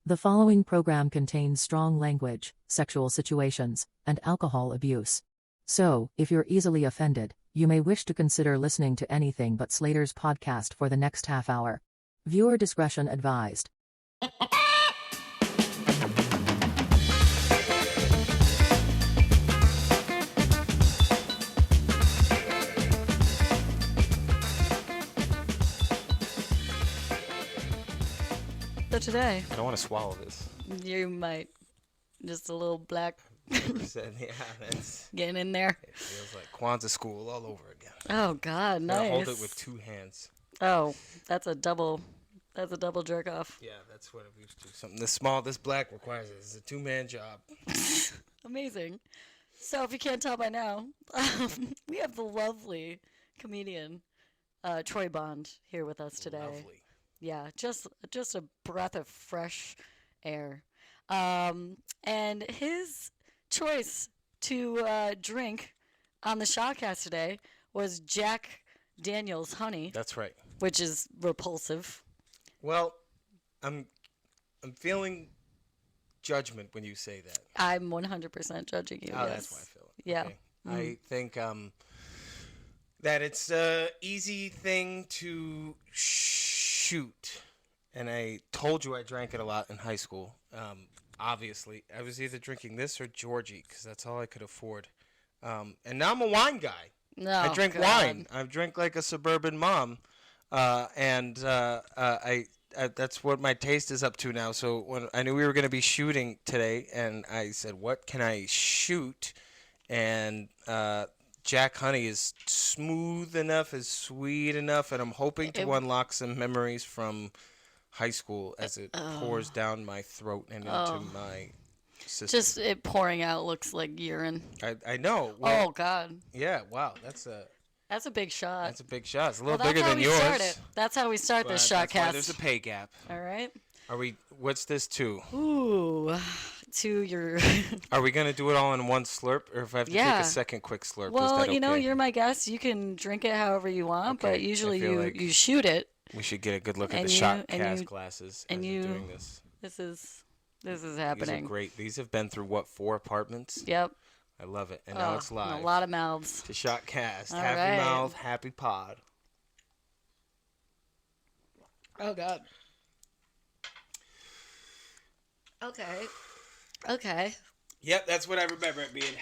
The following program contains strong language, sexual situations, and alcohol abuse. So, if you're easily offended, you may wish to consider listening to anything but Slater's podcast for the next half hour. Viewer discretion advised. So today, I don't want to swallow this. you might just a little black Yeah, that's, getting in there. it feels like Kwanzaa school all over again. Oh God, I'm nice. gonna hold it with two hands. Oh, that's a double jerk off. Yeah, that's what I'm used to. Something this small, this black requires it. It's a two-man job. Amazing. So if you can't tell by now, we have the lovely comedian Troy Bond here with us today. Lovely. Yeah, just a breath of fresh air. And his choice to drink on the Shotcast today was Jack Daniel's Honey, That's right. which is repulsive. Well, I'm feeling judgment when you say that. I'm 100% judging you. Oh, yes. that's why I feel it. Yeah. Okay. I think that it's a easy thing to shoot. And I told you I drank it a lot in high school. Obviously, I was either drinking this or Georgie because that's all I could afford. And now I'm a wine guy. No, I drink God. wine. I drink like a suburban mom. And that's what my taste is up to now. So when I knew we were going to be shooting today, and I said, what can I shoot? And Jack Honey is smooth enough, is sweet enough, and I'm hoping to unlock some memories from high school as it pours down my throat and into my system. Just it pouring out looks like urine. I know. Well, Oh God, yeah, wow, that's a big shot. big shot. It's a Well, little that's bigger how than we yours. start it. That's how we start But this that's why Shotcast. there's a pay gap. All right. What's this to? Ooh, to your. Are we going to do it all in one slurp, or if I have to Yeah. take a second quick slurp, is Well, that okay? you know, you're my guest. You can drink it however you want, Okay, but usually I feel you like- you shoot it. We should get a good look at And the you- shot and cast you- glasses and as you- we're doing this. This is These are happening. great. These have been through, what, 4 apartments? Yep. I love it. And now it's And live. a lot of mouths. To shot cast. All Happy right. mouth, happy pod. Oh God. Okay. Yep, that's what I remember it being.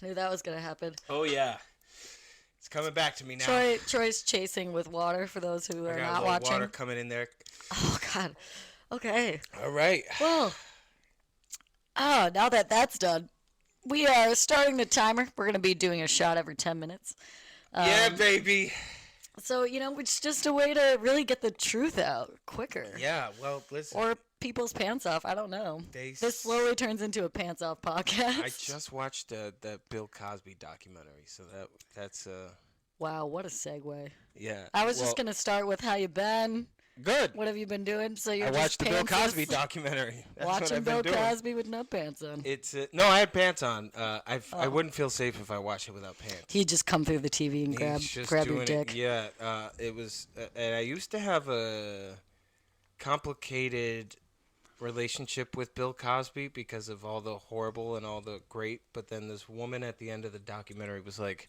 Knew that was gonna happen. Oh, yeah. It's coming back to me now. Troy's chasing with water for those who I are got a not little watching. water coming in there. Oh God. Okay. All right. Well. Now that that's done, we are starting the timer. We're gonna be doing a shot every 10 minutes. Yeah, baby. So, it's just a way to really get the truth out quicker. Yeah, well, listen. Or people's pants off. I don't know. This This slowly turns into a pants off podcast. I just watched the Bill Cosby documentary, so that's Wow, what a segue. yeah. I was just gonna start with how you been. Good. What have you been doing? So you're I just watched the Bill pantsless? Cosby documentary. That's what Watching I've been Bill doing. Cosby with no pants on. It's no, I had pants on. I wouldn't feel safe if I watched it without pants. He'd just come through the TV and He's just grab your doing dick. it. Yeah, it was, and I used to have a complicated relationship with Bill Cosby because of all the horrible and all the great. But then this woman at the end of the documentary was like,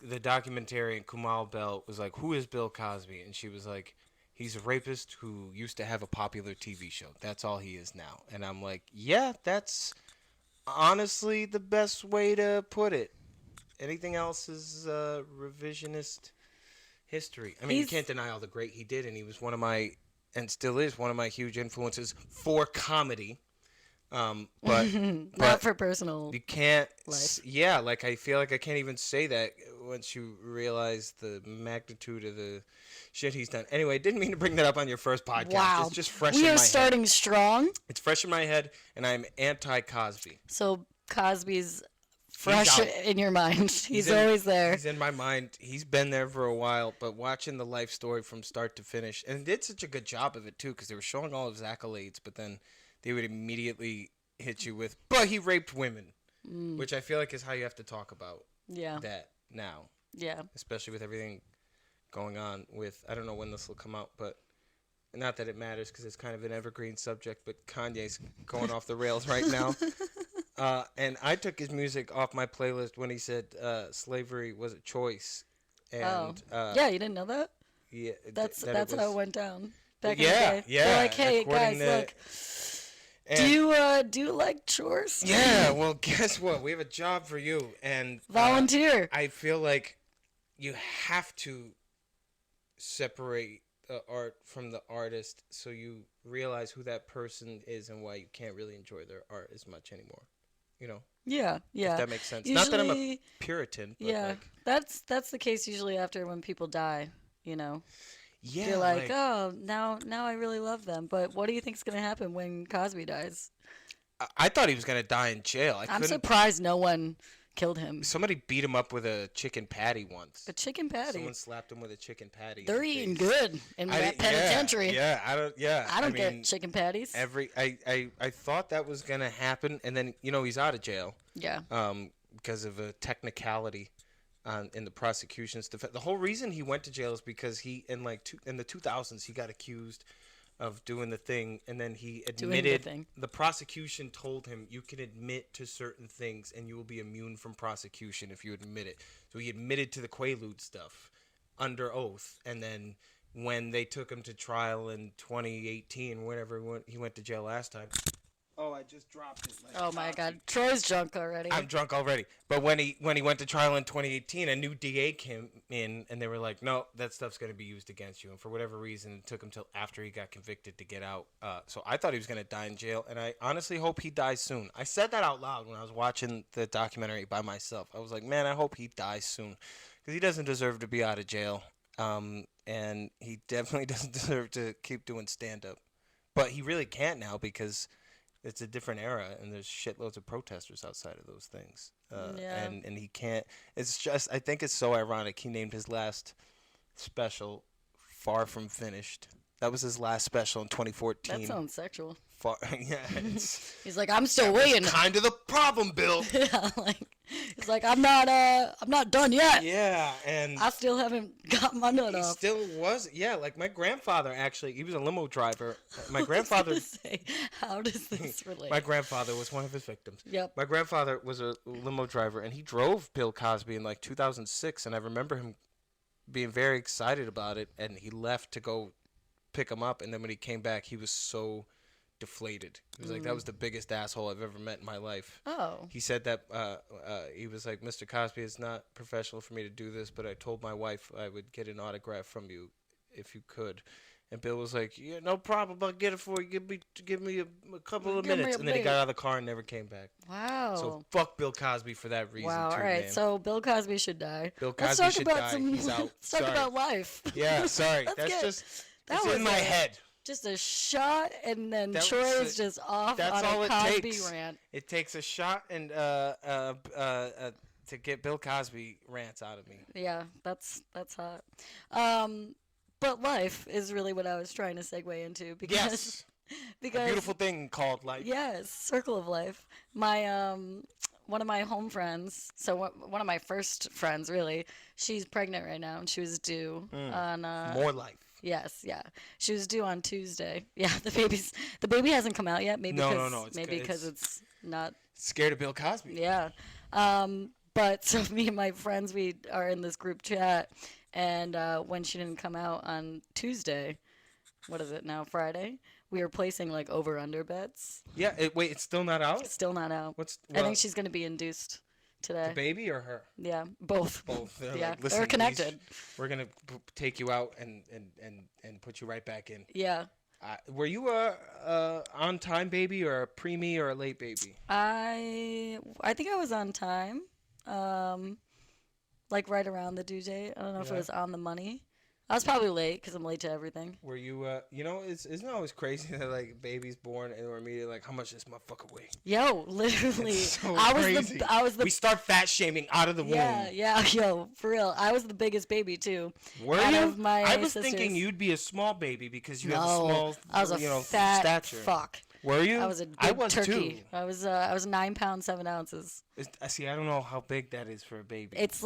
the documentarian Kumal Bell was like, "Who is Bill Cosby?" And she was like, "He's a rapist who used to have a popular TV show. That's all he is now." And I'm like, yeah, that's honestly the best way to put it. Anything else is revisionist history. I mean, you can't deny all the great he did, and he was one of my, and still is one of my huge influences for comedy. But Not for personal. you can't. Life. Yeah, like I feel like I can't even say that once you realize the magnitude of the shit he's done. Anyway, didn't mean to bring that up on your first podcast. Wow. It's just fresh We in my are head. starting strong. It's fresh in my head, and I'm anti-Cosby. So Cosby's fresh out. in your mind. He's in- always there. He's in my mind. He's been there for a while, but watching the life story from start to finish, and did such a good job of it too, because they were showing all of his accolades, but then they would immediately hit you with, "But he raped women," which I feel like is how you have to talk about Yeah. that now, Yeah. especially with everything going on with. I don't know when this will come out, but not that it matters because it's kind of an evergreen subject, but Kanye's going off the rails right now. And I took his music off my playlist when he said slavery was a choice. And, yeah, you didn't know that? Yeah, that's how it went down back in yeah, the day. yeah. They're like, hey guys, to, look, do you like chores? Yeah, well, guess what? We have a job for you, and volunteer. I feel like you have to separate the art from the artist, so you realize who that person is and why you can't really enjoy their art as much anymore. You know? Yeah. If that makes sense. Usually, not that I'm a Puritan. But yeah, that's the case usually after when people die. You know. Yeah. You're like, oh, now I really love them. But what do you think's gonna happen when Cosby dies? I thought he was gonna die in jail. I'm surprised no one killed him. Somebody beat him up with a chicken patty once. A chicken patty. Someone slapped him with a chicken patty. They're eating good in that penitentiary. Yeah, I don't get chicken patties. I thought that was gonna happen, and then he's out of jail. Yeah. Because of a technicality, in the prosecution's defense. The whole reason he went to jail is because he in the 2000s he got accused of doing the thing, and then he admitted. The prosecution told him you can admit to certain things and you will be immune from prosecution if you admit it. So he admitted to the Quaalude stuff under oath, and then when they took him to trial in 2018, whenever he went to jail last time. Oh, I just dropped it. Oh my God, Troy's drunk already. I'm drunk already. But when he went to trial in 2018, a new DA came in, and they were like, "No, that stuff's going to be used against you." And for whatever reason, it took him till after he got convicted to get out. So I thought he was going to die in jail, and I honestly hope he dies soon. I said that out loud when I was watching the documentary by myself. I was like, "Man, I hope he dies soon, because he doesn't deserve to be out of jail, and he definitely doesn't deserve to keep doing stand-up." But he really can't now because it's a different era, and there's shitloads of protesters outside of those things. And he can't. It's just, I think it's so ironic. He named his last special "Far From Finished." That was his last special in 2014. That sounds sexual. Yeah. He's like, I'm still waiting. Kind of the problem, Bill. Yeah, he's like, I'm not done yet. Yeah, and I still haven't got my nut off. He still was. Yeah, like my grandfather actually. He was a limo driver. My grandfather. How does this relate? My grandfather was one of his victims. Yep. My grandfather was a limo driver, and he drove Bill Cosby in 2006, and I remember him being very excited about it, and he left to go pick him up, and then when he came back, he was so deflated. He was like, that was the biggest asshole I've ever met in my life. Oh. He said that he was like, Mr. Cosby, it's not professional for me to do this, but I told my wife I would get an autograph from you if you could. And Bill was like, yeah, no problem, I'll get it for you. Give me a couple of minutes. And then he got out of the car and never came back. Wow. So fuck Bill Cosby for that reason, wow. too, All right, man. so Bill Cosby should die. Bill Cosby should die. He's out. Let's talk about life. Yeah, sorry. That was in my head. Just a shot, and then Troy is just off on a Cosby rant. It takes a shot and to get Bill Cosby rants out of me. Yeah, that's hot. But life is really what I was trying to segue into because a beautiful thing called life. Yes, circle of life. My one of my home friends, so one of my first friends, really, she's pregnant right now, and she was due on more life. Yes, yeah. She was due on Tuesday. Yeah, the baby hasn't come out yet. Maybe because it's not scared of Bill Cosby. Yeah. But so me and my friends, we are in this group chat, and when she didn't come out on Tuesday, what is it now, Friday? We were placing over under bets. Yeah. Wait, it's still not out? It's still not out. I think she's going to be induced today. The baby or her? Yeah, both. Both. They're they're connected. We're gonna take you out and put you right back in. Yeah. Were you a on time baby or a preemie or a late baby? I think I was on time. Right around the due date. I don't know if it was on the money. I was probably late because I'm late to everything. Were you, isn't it always crazy that baby's born and we're immediately like, how much does this motherfucker weigh? Yo, literally, so crazy. We start fat shaming out of the womb. Yeah, yo, for real. I was the biggest baby too. Were you? I was thinking you'd be a small baby because you have a small, I was a fat stature. Fuck. Were you? I was a big turkey. Too. I was 9 pounds 7 ounces. See, I don't know how big that is for a baby. It's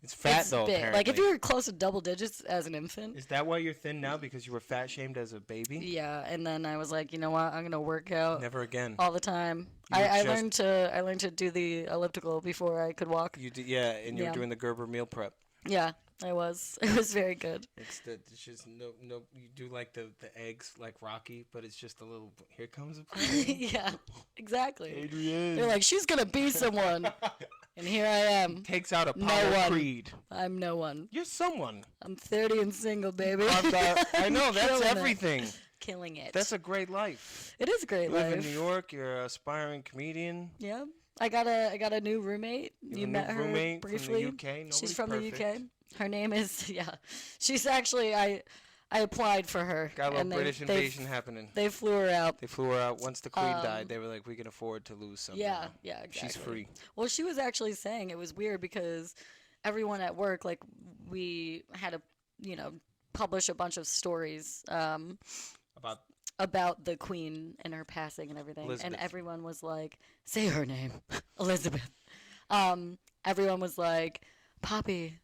It's fat it's though. big. Apparently. Like if you were close to double digits as an infant. Is that why you're thin now? Because you were fat shamed as a baby? Yeah, and then I was like, you know what? I'm gonna work out Never again. all the time. I learned to do the elliptical before I could walk. You did, yeah, and you were doing the Gerber meal prep. Yeah, I was. It was very good. It's just no. You do like the eggs like Rocky, but it's just a little. Here comes a plane. Yeah, exactly. Adrian. They're like, she's gonna be someone, and here I am. Takes out a No Apollo one. Creed. I'm no one. You're someone. I'm 30 and single, baby. I know that's Killing it. everything. Killing it. That's a great life. It is a great You live life. in New York. You're an aspiring comedian. Yeah. I got a new roommate. You met have a her new roommate briefly. from the UK. Nobody's She's from perfect. the UK. Her name is She's actually I applied for her. Got a little and British invasion happening. They flew her out. They flew her out once the queen died. They were like, we can afford to lose something. Yeah, exactly. She's free. Well, she was actually saying it was weird because everyone at work, like, we had to, publish a bunch of stories about the queen and her passing and everything. Elizabeth. And everyone was like, say her name, Elizabeth. Everyone was like, Poppy,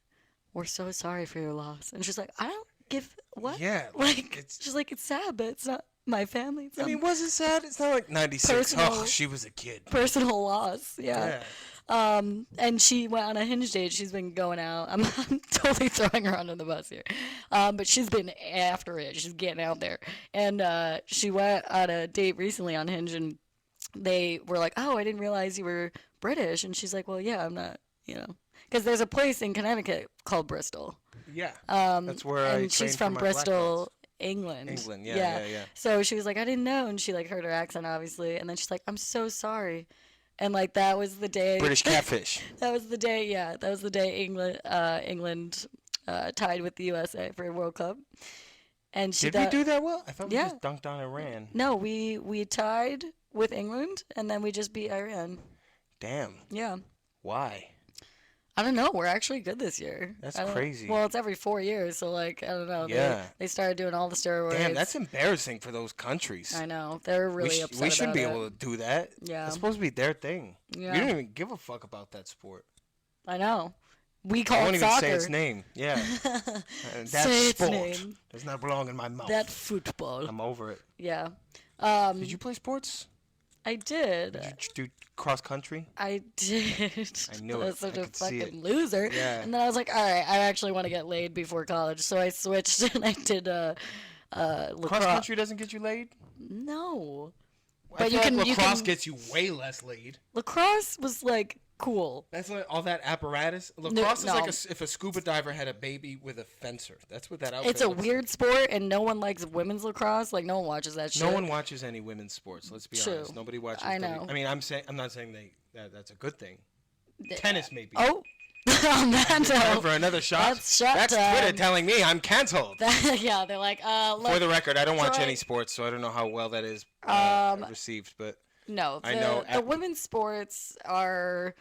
we're so sorry for your loss. And she's like, I don't give what? Yeah, Like, it's she's like, it's sad, but it's not my family. It's I mean, was it sad? It's not like 96. Personal- Oh, she was a kid. personal loss. Yeah. And she went on a Hinge date. She's been going out. I'm totally throwing her under the bus here. But she's been after it. She's getting out there. And she went on a date recently on Hinge, and they were like, oh, I didn't realize you were British. And she's like, well, yeah, I'm not, Because there's a place in Connecticut called Bristol. Yeah. That's where I And she's trained from for my black Bristol, belts. England. Yeah. So she was like, I didn't know. And she, like, heard her accent, obviously. And then she's like, I'm so sorry. And, like, that was the day. British catfish. That was the day, That was the day England tied with the USA for a World Cup. And she Did we do that well? I thought we Yeah. just dunked on Iran. No, we tied with England, and then we just beat Iran. Damn. Yeah. Why? I don't know. We're actually good this year. That's I don't- crazy. Well, it's every 4 years, so, like, I don't know. Yeah. They started doing all the steroids. Damn, that's embarrassing for those countries. I know. They're really upset we shouldn't be about able to do that. Yeah. It's supposed to be their thing. Yeah. You don't even give a fuck about that sport. I know. We I call won't it even soccer. say its name. Yeah. And that's Say its sport. name. Does not belong in my mouth. That football. I'm over it. Yeah. Did you play sports? I did. Did you do cross country? I did. I knew I it. was such I a could see fucking it. loser. Yeah. And then I was like, all right, I actually want to get laid before college. So I switched and I did lacrosse. Cross country doesn't get you laid? No. I But feel you like can- lacrosse gets you way less laid. Lacrosse was like cool. That's like all that apparatus. Lacrosse is like no. if a scuba diver had a baby with a fencer. That's what that outfit It's a looks weird sport, and no one likes women's lacrosse. Like, no one watches that shit. No one watches any women's sports. Let's be True. honest. Nobody watches. I know. I mean, I'm not saying that's a good thing. Tennis maybe. Oh, on that Time note, for another shot. That's shot That's time. Twitter telling me I'm canceled. yeah, they're like, For look, the record, I don't watch try- any sports, so I don't know how well that is received. But no, I know the women's sports are.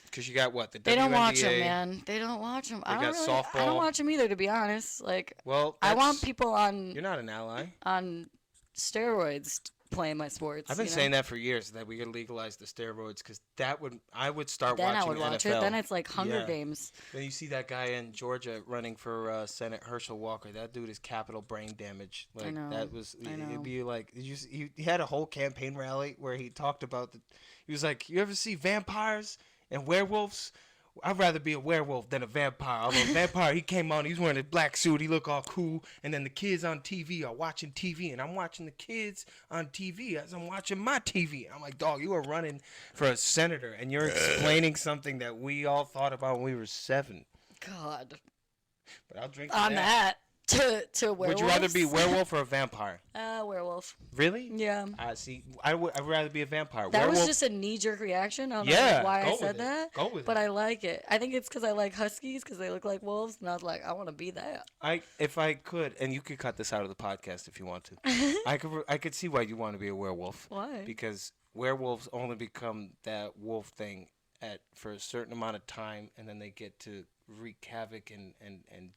because you got what the They don't watch them, WNBA. man. They don't watch them. I got don't really, I softball. don't watch them either, to be honest. Like, Well, I want that's- people on You're not an ally. steroids playing my sports. I've been saying that for years that we could legalize the steroids because I would start Then watching I would watch NFL. it. Then it's like Hunger Yeah. Games. When you see that guy in Georgia running for Senate, Herschel Walker, that dude is capital brain damage. Like know. that was, I it'd know. be like, he had a whole campaign rally where he talked about he was like, you ever see vampires and werewolves? I'd rather be a werewolf than a vampire. Although a vampire, he came on, he was wearing a black suit, he looked all cool, and then the kids on TV are watching TV, and I'm watching the kids on TV as I'm watching my TV. I'm like, dog, you are running for a senator, and you're explaining something that we all thought about when we were 7. God. But I'll drink to On that. To werewolves. Would you rather be werewolf or a vampire? Werewolf. Really? Yeah. See, I'd rather be a vampire. That werewolf, was just a knee-jerk reaction. I don't know Yeah, why go I with said it. that. Go with but it. I like it. I think it's because I like huskies because they look like wolves, and I was like, I want to be that. If I could, and you could cut this out of the podcast if you want to. I could see why you want to be a werewolf. Why? Because werewolves only become that wolf thing for a certain amount of time, and then they get to wreak havoc and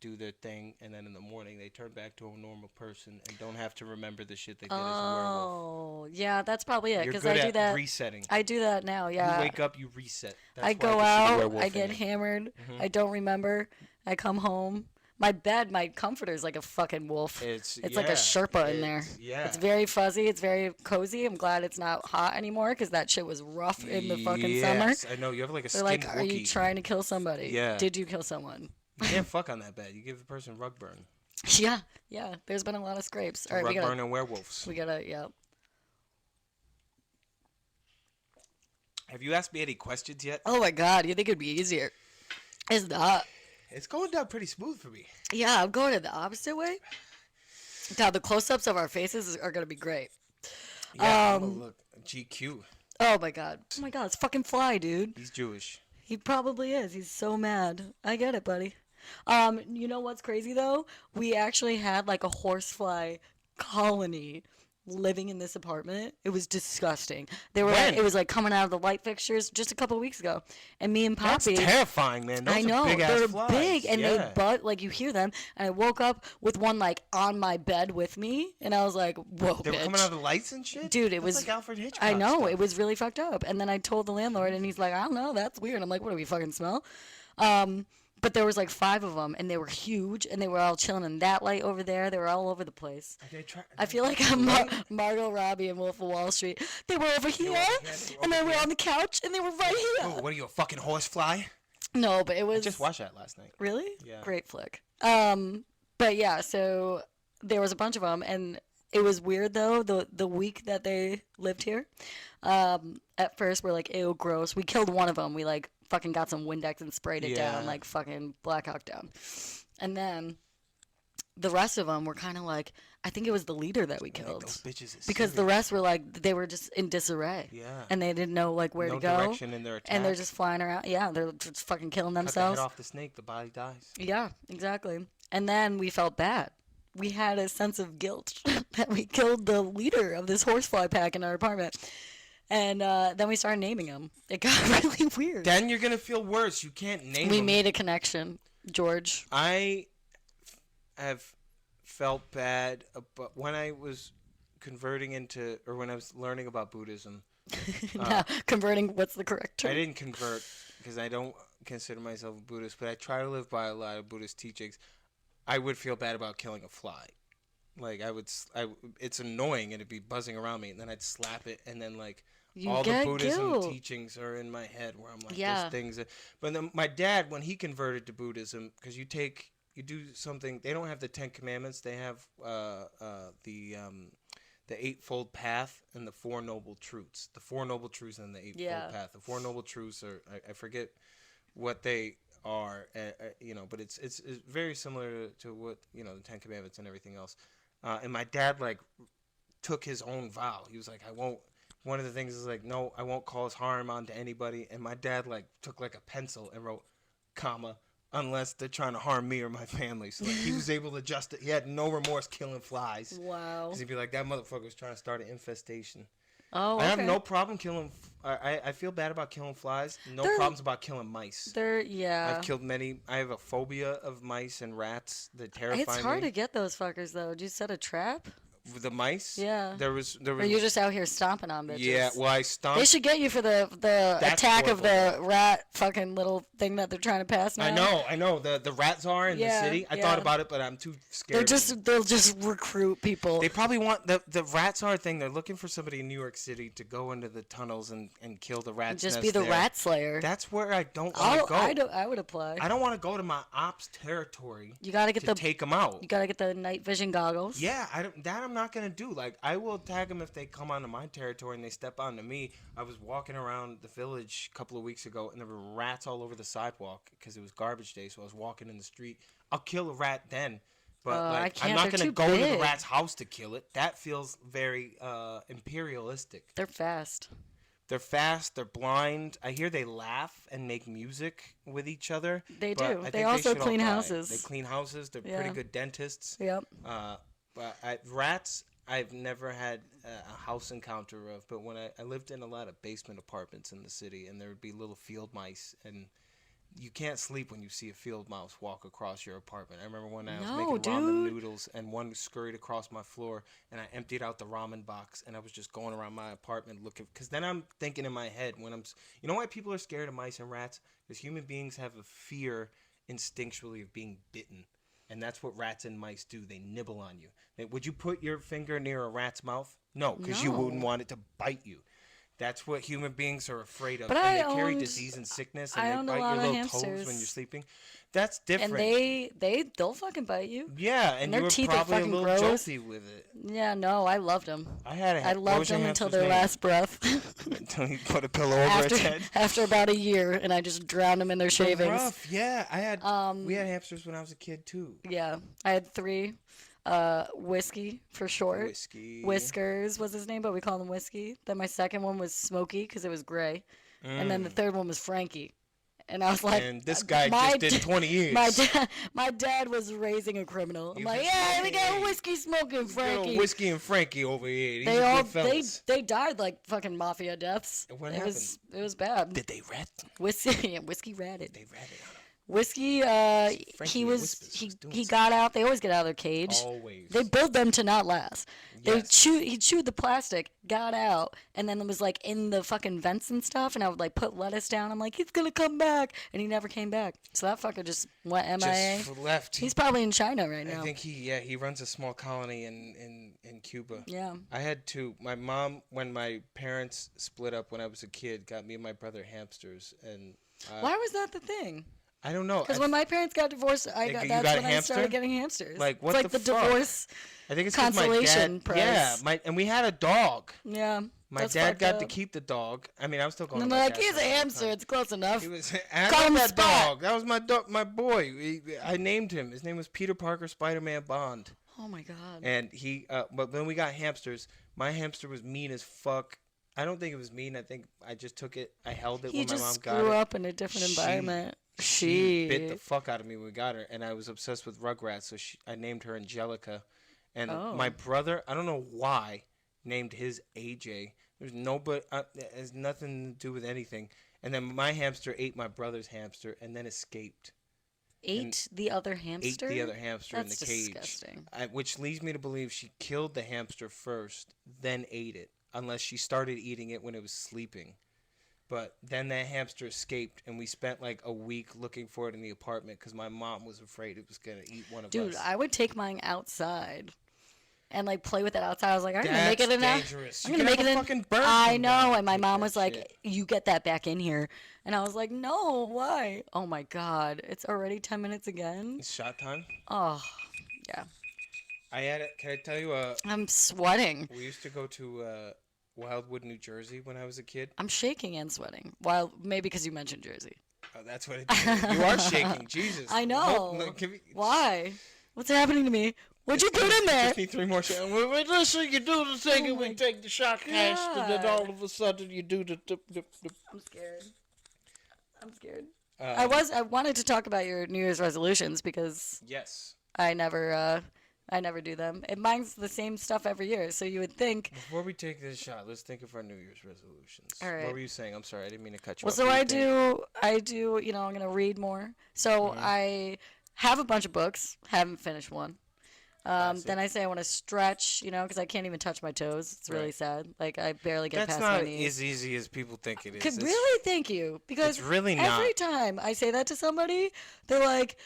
do their thing, and then in the morning they turn back to a normal person and don't have to remember the shit they did as a werewolf. Oh, yeah, that's probably it. You're Because good I do at that. resetting. I do that now. Yeah. You wake up, you reset. That's I why go can see the out. werewolf I in get you. hammered. Mhm. I don't remember. I come home. My bed, my comforter is like a fucking wolf. It's like a Sherpa in there. Yeah. It's very fuzzy. It's very cozy. I'm glad it's not hot anymore because that shit was rough in the fucking summer. Yes, I know. You have like a They're skinned like, are you Wookiee. trying to kill somebody? Yeah. Did you kill someone? You can't fuck on that bed. You give the person rug burn. Yeah, yeah. There's been a lot of scrapes. All right, Rug burn and werewolves. yeah. Have you asked me any questions yet? Oh my god, you think it'd be easier? It's not. It's going down pretty smooth for me. Yeah, I'm going in the opposite way. Now, the close-ups of our faces are going to be great. Yeah, I'm gonna look. GQ. Oh my god. Oh my god, it's fucking Fly, dude. He's Jewish. He probably is. He's so mad. I get it, buddy. You know what's crazy, though? We actually had, like, a horsefly colony living in this apartment. It was disgusting. They were When? it was like coming out of the light fixtures just a couple weeks ago. And me and Poppy, That's terrifying, man. Those I know, are big they're ass flies. big and yeah. they butt like you hear them. And I woke up with one like on my bed with me, and I was like, "Whoa, They were bitch." coming out of the lights and shit. Dude, it That's was like Alfred Hitchcock. I know, stuff. it was really fucked up. And then I told the landlord, and he's like, "I don't know, that's weird." I'm like, "What do we fucking smell?" But there was like 5 of them, and they were huge, and they were all chilling in that light over there. They were all over the place. I feel like I'm Margot Robbie and Wolf of Wall Street. They were over here, and they were on the couch, and they were right here. Oh, what are you, a fucking horsefly? No, but it was I just watched that last night. really Yeah. great flick. But yeah, so there was a bunch of them, and it was weird though. The week that they lived here, at first we're like, ew, gross. We killed one of them. We like fucking got some Windex and sprayed it down, Yeah. like fucking Black Hawk Down. And then the rest of them were kind of like, I think it was the leader that we killed. Those bitches is Because the serious. rest were like, they were just in disarray. Yeah. And they didn't know like where no to go. direction in their attack. And they're just flying around. Yeah, they're just fucking killing Cut the themselves. head off the snake, the body dies. Yeah, exactly. And then we felt bad. We had a sense of guilt that we killed the leader of this horsefly pack in our apartment. And then we started naming them. It got really weird. Then you're gonna feel worse. You can't name We them. made a connection, George. I have felt bad about when I was converting into, or when I was learning about Buddhism. Now, converting, what's the correct I term? didn't convert because I don't consider myself a Buddhist, but I try to live by a lot of Buddhist teachings. I would feel bad about killing a fly. Like it's annoying and it'd be buzzing around me, and then I'd slap it, and then like You all the get Buddhism guilt. teachings are in my head where I'm like, Yeah. there's things that. But then my dad, when he converted to Buddhism, because you do something. They don't have the 10 Commandments. They have the Eightfold Path and the Four Noble Truths. The Four Noble Truths and the Eightfold Yeah. Path. The Four Noble Truths are I forget what they are, but it's very similar to what the 10 Commandments and everything else. And my dad like took his own vow. He was like, I won't. One of the things is like, no, I won't cause harm onto anybody. And my dad like took like a pencil and wrote, comma, unless they're trying to harm me or my family. So like, he was able to just he had no remorse killing flies. Wow. Because he'd be like, that motherfucker was trying to start an infestation. Oh, okay. I have no problem killing. I feel bad about killing flies. No problems about killing mice. I've killed many. I have a phobia of mice and rats that terrify me. It's hard to get those fuckers though. Did you set a trap? With the mice? Yeah. There was. Or you're just out here stomping on bitches? Yeah. Well, I stomped. They should get you for the attack of the rat fucking little thing that they're trying to pass now. I know. The rat czar in the city. I thought about it, but I'm too scared. They'll just recruit people. They probably want the rat czar thing. They're looking for somebody in New York City to go into the tunnels and kill the rats. Just be the rat slayer. That's where I don't want to go. I would apply. I don't want to go to my ops territory. You gotta get take them out. You gotta get the night vision goggles. Yeah, I'm not gonna do. Like, I will attack them if they come onto my territory and they step onto me. I was walking around the village a couple of weeks ago, and there were rats all over the sidewalk because it was garbage day. So I was walking in the street. I'll kill a rat then, but I'm not gonna go to the rat's house to kill it. That feels very imperialistic. They're fast. They're fast. They're blind. I hear they laugh and make music with each other. They but do. I think They also should all clean die. houses. They clean houses. They're pretty good dentists. Yep. But rats, I've never had a house encounter of. But when I lived in a lot of basement apartments in the city, and there would be little field mice, and you can't sleep when you see a field mouse walk across your apartment. I remember when I was No, making ramen dude. noodles and one scurried across my floor, and I emptied out the ramen box, and I was just going around my apartment looking. Because then I'm thinking in my head when you know why people are scared of mice and rats? Because human beings have a fear instinctually of being bitten. And that's what rats and mice do. They nibble on you. Would you put your finger near a rat's mouth? No, because you wouldn't No. want it to bite you. That's what human beings are afraid of. But and I they carry owned- disease and sickness, I and owned they a bite lot your of little toes when hamsters. you're sleeping. That's different. And they'll fucking bite you. Yeah, and their you were teeth are probably a fucking little gross. jolty with it. Yeah, no, I loved them. I had a I what loved was your them until hamster's their name? last breath. Until you put a pillow over its head. After about a year, and I just drowned them in their They're shavings. rough. Yeah, we had hamsters when I was a kid too. Yeah, I had 3. Whiskey for short. Whiskey. Whiskers was his name, but we called him Whiskey. Then my second one was Smokey because it was gray, and then the third one was Frankie. And I was like, and this guy just did 20 years. My dad was raising a criminal. I'm He like, was yeah, we got smoking. whiskey smoking Frankie. Little Whiskey and Frankie over here. These They are all good fellas. they died like fucking mafia deaths. What it was bad. Did they rat? Whiskey ratted. They ratted on him. Whiskey, Frankie he and was Whispers was doing he something. got out. They always get out of their cage. Always. They build them to not last. Yes. He chewed the plastic, got out, and then it was like in the fucking vents and stuff. And I would like put lettuce down. I'm like, he's gonna come back, and he never came back. So that fucker just went MIA. Just left. He's probably in China right I now. think he runs a small colony in Cuba. Yeah. I had 2. My mom, when my parents split up when I was a kid, got me and my brother hamsters, and Why was that the thing? I don't know. Because when my parents got divorced, You that's got a when I hamster? started getting hamsters. Like, what it's like the the fuck? divorce. I think it's 'cause my consolation dad. prize. Yeah, and we had a dog. Yeah. My that's dad fucked got up. to keep the dog. I mean, I was still going. And to they're my like, dad's he's a house all the hamster. time. It's close enough. He was. I Call love him that Spot. dog. That was my boy. I named him. His name was Peter Parker Spider-Man Bond. Oh my god. And he. But when we got hamsters, my hamster was mean as fuck. I don't think it was mean. I think I just took it. I held it He when my just mom got grew it. up in a different environment. She bit the fuck out of me when we got her, and I was obsessed with Rugrats, so I named her Angelica. And my brother, I don't know why, named his AJ. There's nobody. It has nothing to do with anything. And then my hamster ate my brother's hamster and then escaped. Ate the other hamster? Ate the other hamster in the That's cage. disgusting. Which leads me to believe she killed the hamster first, then ate it. Unless she started eating it when it was sleeping. But then that hamster escaped, and we spent like a week looking for it in the apartment because my mom was afraid it was going to eat one of us. Dude, I would take mine outside and like play with it outside. I was like, I'm going to That's make it in dangerous. I'm You going to could make it have a in. fucking bird I come know. down And my take mom that was like, shit. you get that back in here. And I was like, no, why? Oh my God. It's already 10 minutes again. It's shot time. Oh, yeah. I had it. Can I tell you? I'm sweating. We used to go to Wildwood, New Jersey when I was a kid. I'm shaking and sweating. Well, maybe because you mentioned Jersey. Oh, that's what it did. You are shaking. Jesus. I know. Hope- give me- Why? What's happening to me? What'd you put in there? Just need 3 more shots. Wait, listen, you do the thing and we take the shot cast, and then all of a sudden you do the. I'm scared. I'm scared. I wanted to talk about your New Year's resolutions because Yes. I never do them. And mine's the same stuff every year. So you would think. Before we take this shot, let's think of our New Year's resolutions. All right. What were you saying? I'm sorry, I didn't mean to cut you Well, off. so What do you I think? do. You know, I'm gonna read more. So I have a bunch of books. Haven't finished one. Then I say I want to stretch, you know, because I can't even touch my toes. It's really Right. sad. Like I barely get That's past not my knees. as easy as people think it is. Could It's- really thank you because It's really every not. time I say that to somebody, they're like,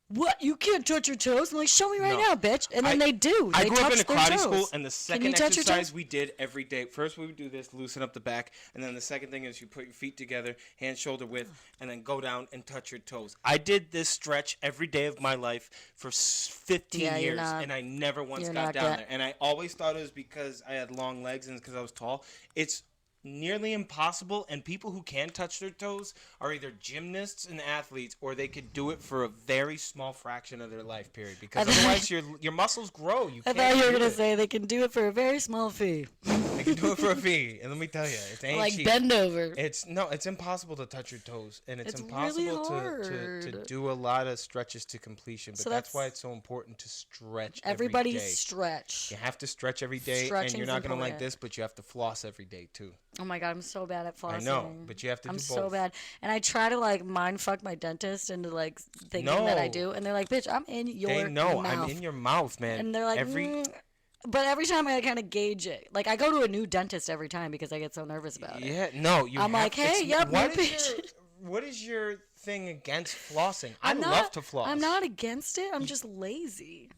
"What? You can't touch your toes?" I'm like, "Show me right No. now, bitch!" And then they do. I They grew up in touch a their karate toes. school, and the you second touch your exercise toes? we did every day. First, we would do this, loosen up the back, and then the second thing is you put your feet together, hand shoulder width, and then go down and touch your toes. I did this stretch every day of my life for 15 Yeah, you're years, not- and I never once you're got not down get- there. And I always thought it was because I had long legs and because I was tall. It's nearly impossible, and people who can touch their toes are either gymnasts and athletes, or they could do it for a very small fraction of their life period, because otherwise your muscles grow. You I can't thought you were do gonna it. say they can do it for a very small fee. can do it for a fee. And let me tell you, it ain't Like cheap. bend over. It's impossible to touch your toes, and it's really impossible to hard. do a lot of stretches to completion. But So that's why that's- it's so important to stretch Everybody every day. stretch. You have to stretch every day, and Stretching's you're not gonna like important. this, but you have to floss every day too. Oh my god, I'm so bad at flossing. I know, but you have to I'm do so both. bad, and I try to like mind fuck my dentist into like thinking that I No. do, and they're like, "Bitch, I'm in your They know mouth." I'm in your mouth, man. And they're like, but every time I kind of gauge it. Like I go to a new dentist every time because I get so nervous about it. Yeah, no, you. I'm have, like, hey, yep, what new is your patient. what is your thing against flossing? I I'm not, love to floss. I'm not against it. I'm just lazy.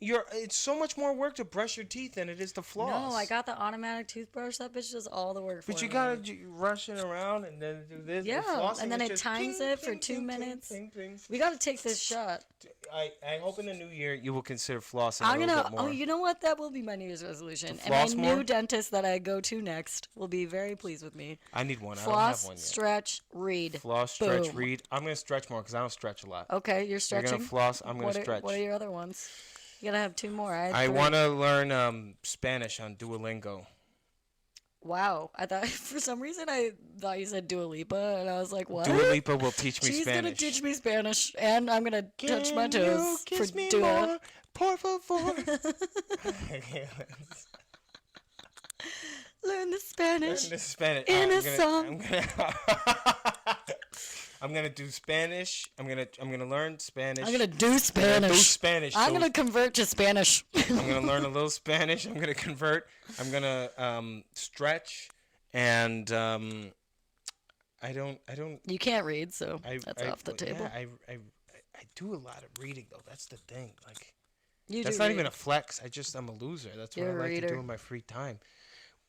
It's so much more work to brush your teeth than it is to floss. No, I got the automatic toothbrush. That bitch does all the work for me. But you gotta rush it around and then do this. Yeah, flossing and then is it just times ping, it for ping, 2 ping, minutes. ping, ping, ping. We got to take this shot. I hope in the new year you will consider flossing I'm a little gonna. bit more. Oh, you know what? That will be my New Year's resolution. To And my floss new more? dentist that I go to next will be very pleased with me. I need one. I don't have Floss, one yet. stretch, read. Floss, stretch, Boom. read. I'm gonna stretch more because I don't stretch a lot. Okay, you're You're stretching. gonna floss. I'm gonna what stretch. What are your other ones? You gotta have 2 more. I three. want to learn Spanish on Duolingo. Wow, I thought for some reason I thought you said Dua Lipa, and I was like, what? Dua Lipa will teach me She's Spanish. gonna teach me Spanish, and I'm gonna touch my Can you toes for kiss me Dua. more, por favor? Learn the Spanish. This is Spanish. In a I'm song. I'm gonna do Spanish. I'm gonna learn Spanish. I'm gonna do I'm gonna Spanish. do Spanish. I'm so gonna convert to Spanish. I'm gonna learn a little Spanish. I'm gonna convert. I'm gonna stretch, and I don't. You can't read, so I, that's off the table. Yeah, I do a lot of reading though. That's the thing. Like You that's do not read. even a flex. I'm a loser. That's what You're I a like to do reader. in my free time.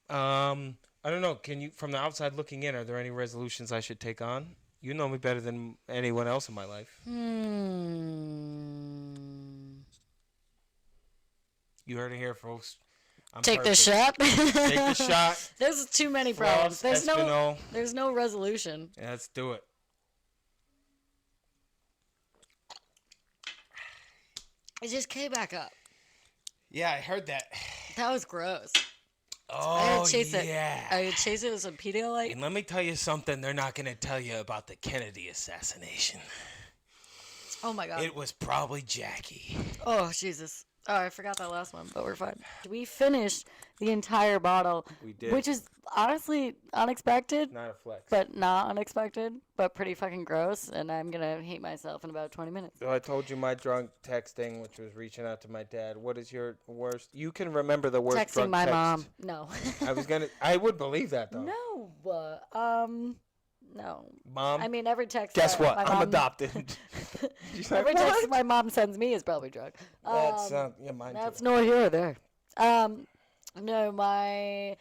I don't know. Can you, from the outside looking in, are there any resolutions I should take on? You know me better than anyone else in my life. You heard it here, folks. I'm Take the perfect. shot. Take the shot. There's too many Floss, problems. Espinal. There's no resolution. Yeah, let's do it. It just came back up. Yeah, I heard that. That was gross. Oh, would chase it. yeah. I would chase it with some Pedialyte. And let me tell you something they're not going to tell you about the Kennedy assassination. Oh my god. It was probably Jackie. Oh Jesus. Oh, I forgot that last one, but we're fine. We finished the entire bottle. We did. Which is honestly unexpected, Not a flex. but not unexpected, but pretty fucking gross, and I'm gonna hate myself in about 20 minutes. So I told you my drunk texting, which was reaching out to my dad. What is your worst? You can remember the worst Texting drunk my text. mom. No. I would believe that though. No. Mom. I mean, every text. Guess what? my I'm mom- adopted. She's like, Every what? text my mom sends me is probably drunk. That's yeah, mine That's too. nor here or there. No, my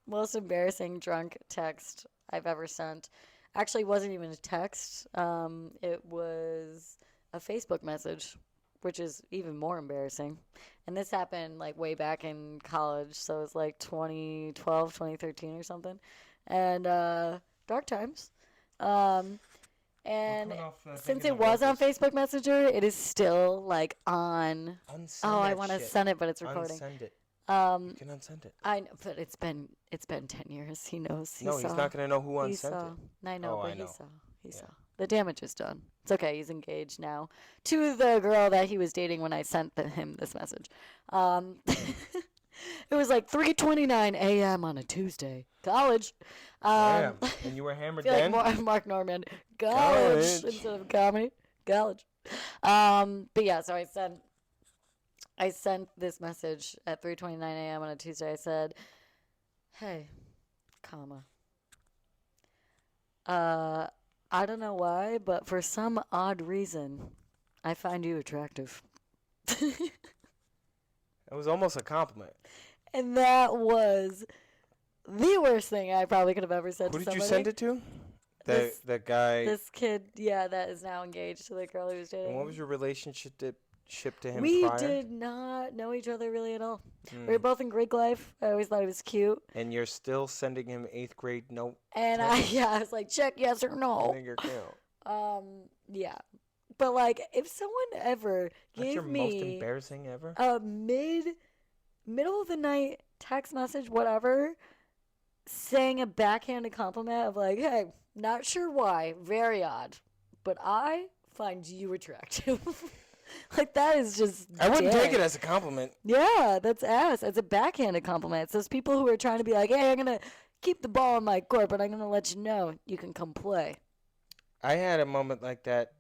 most embarrassing drunk text I've ever sent actually wasn't even a text. It was a Facebook message, which is even more embarrassing. And this happened like way back in college, so it was like 2012, 2013 or something. And dark times. And since it was on Facebook Messenger, it is still like on. Unsend Oh, I that want to shit. send it, but it's recording. Unsend it. Um, You can unsend it. I know, but it's been 10 years. He knows. He No, saw. he's not gonna know who He unsent saw. it. I know, Oh, but I know. he saw. He Yeah. saw. The damage is done. It's okay. He's engaged now to the girl that he was dating when I sent him this message. It was like 3:29 a.m. on a Tuesday. College. Damn. And you were hammered I feel then? like Mark Norman. College instead of comedy. College. But yeah, so I sent this message at 3:29 a.m. on a Tuesday. I said, "Hey, comma. I don't know why, but for some odd reason, I find you attractive." It was almost a compliment. And that was the worst thing I probably could have ever said Who to did you somebody. send it to? The guy. This kid, yeah, that is now engaged to the girl he was dating. And what was your relationship to him We prior? did not know each other really at all. Hmm. We were both in Greek life. I always thought he was cute. And you're still sending him 8th grade note? And text? I was like, check yes or I no. think you're cute. Yeah. But like, if someone ever That's gave your most me embarrassing ever? a middle of the night, text message, whatever, saying a backhanded compliment of like, hey, not sure why, very odd, but I find you attractive. Like, that is just I wouldn't dick. take it as a compliment. Yeah, that's ass. It's a backhanded compliment. It's those people who are trying to be like, hey, I'm going to keep the ball in my court, but I'm going to let you know you can come play. I had a moment like that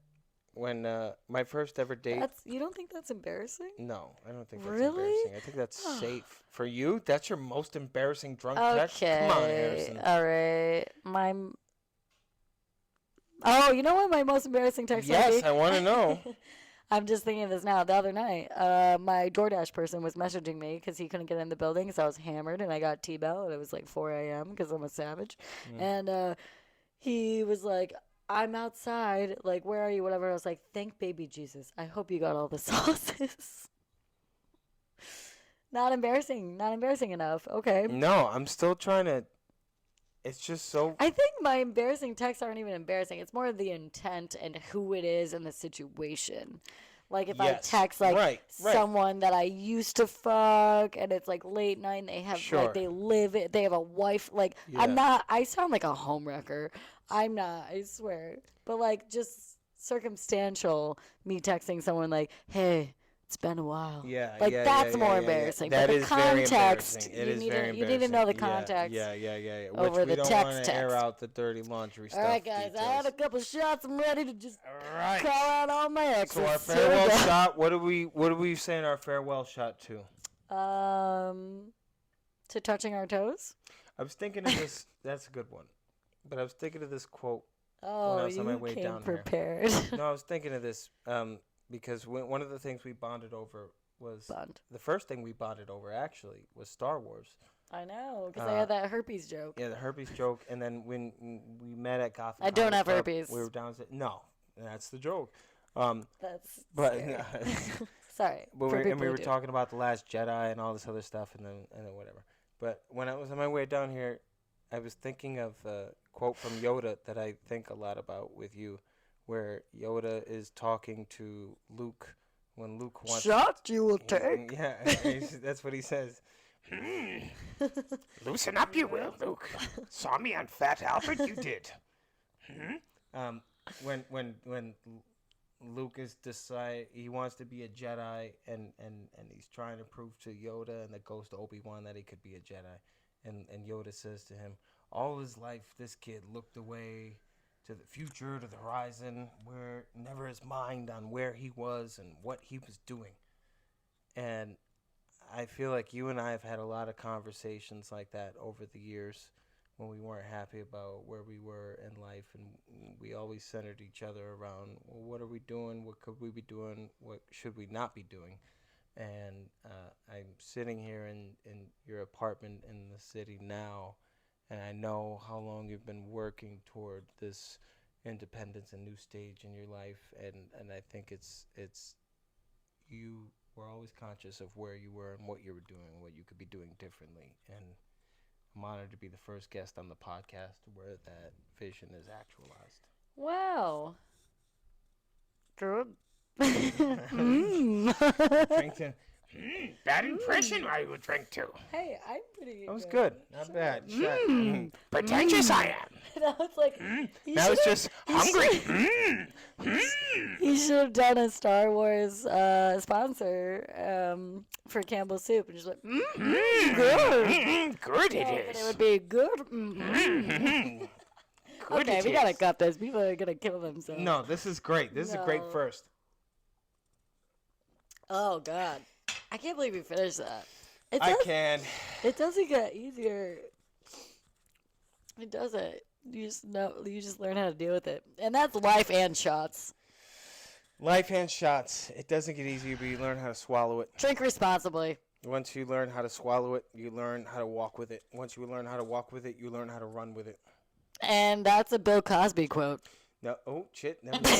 when my first ever date. You don't think that's embarrassing? No, I don't think that's Really? embarrassing. I think that's safe. For you, that's your most embarrassing drunk text? Okay. Come on, Harrison. All right. Oh, you know what my most embarrassing text would be? Yes, I want to know. I'm just thinking of this now. The other night, my DoorDash person was messaging me because he couldn't get in the building because I was hammered and I got T-Bell and it was like 4 a.m. because I'm a savage. And he was like, I'm outside. Like, where are you? Whatever. I was like, thank baby Jesus. I hope you got all the sauces. Not embarrassing. Not embarrassing enough. Okay. No, I'm still trying to. It's just so. I think my embarrassing texts aren't even embarrassing. It's more the intent and who it is and the situation. Like if I text like someone that I used to fuck and it's like late night and they have like they have a wife. Like I sound like a homewrecker. I'm not, I swear. But like just circumstantial me texting someone like, hey, it's been a while. Like that's more embarrassing. That but is the context, very embarrassing. You need to know the context. Yeah. Over Which we the don't text want to air out the dirty laundry stuff. All right, guys. details. I had a couple shots. I'm ready to just call out all my exes. So our farewell shot. What do we say in our farewell shot to? To touching our toes. I was thinking of this. That's a good one. But I was thinking of this quote when I was on my way down prepared. here. No, I was thinking of this because one of the things we bonded over was the first thing we bonded over actually was Star Wars. I know, because I had that herpes joke. Yeah, the herpes joke, and then when we met at Gotham, I don't have Club, herpes. We were downstairs. No, that's the joke. That's sorry. But we were talking about the Last Jedi and all this other stuff, and then whatever. But when I was on my way down here, I was thinking of a quote from Yoda that I think a lot about with you, where Yoda is talking to Luke when Luke wants shot you will take. Yeah, that's what he says. Loosen up, you will, Luke. Saw me on Fat Albert, you did. When Luke is he wants to be a Jedi, and he's trying to prove to Yoda and the ghost Obi-Wan that he could be a Jedi, and Yoda says to him, all his life this kid looked away to the future, to the horizon, where never his mind on where he was and what he was doing. And I feel like you and I have had a lot of conversations like that over the years when we weren't happy about where we were in life, and we always centered each other around, well, what are we doing? What could we be doing? What should we not be doing? And I'm sitting here in your apartment in the city now, and I know how long you've been working toward this independence and new stage in your life, and I think it's you were always conscious of where you were and what you were doing, what you could be doing differently, and I'm honored to be the first guest on the podcast where that vision is actualized. Wow. Good. Drink to, bad impression I would drink to. Hey, I'm pretty That was good. Not bad. Pretentious I am. Now it's like now it's just hungry. You should have done a Star Wars sponsor for Campbell's Soup and just like, good. Good it is. It would be good. Good okay, we gotta cut this. People are gonna kill themselves. No, this is great. This is a great first. Oh God, I can't believe we finished that. I can. It doesn't get easier. It doesn't. You just learn how to deal with it, and that's life and shots. Life and shots. It doesn't get easier, but you learn how to swallow it. Drink responsibly. Once you learn how to swallow it, you learn how to walk with it. Once you learn how to walk with it, you learn how to run with it. And that's a Bill Cosby quote. No, oh shit. Never mind.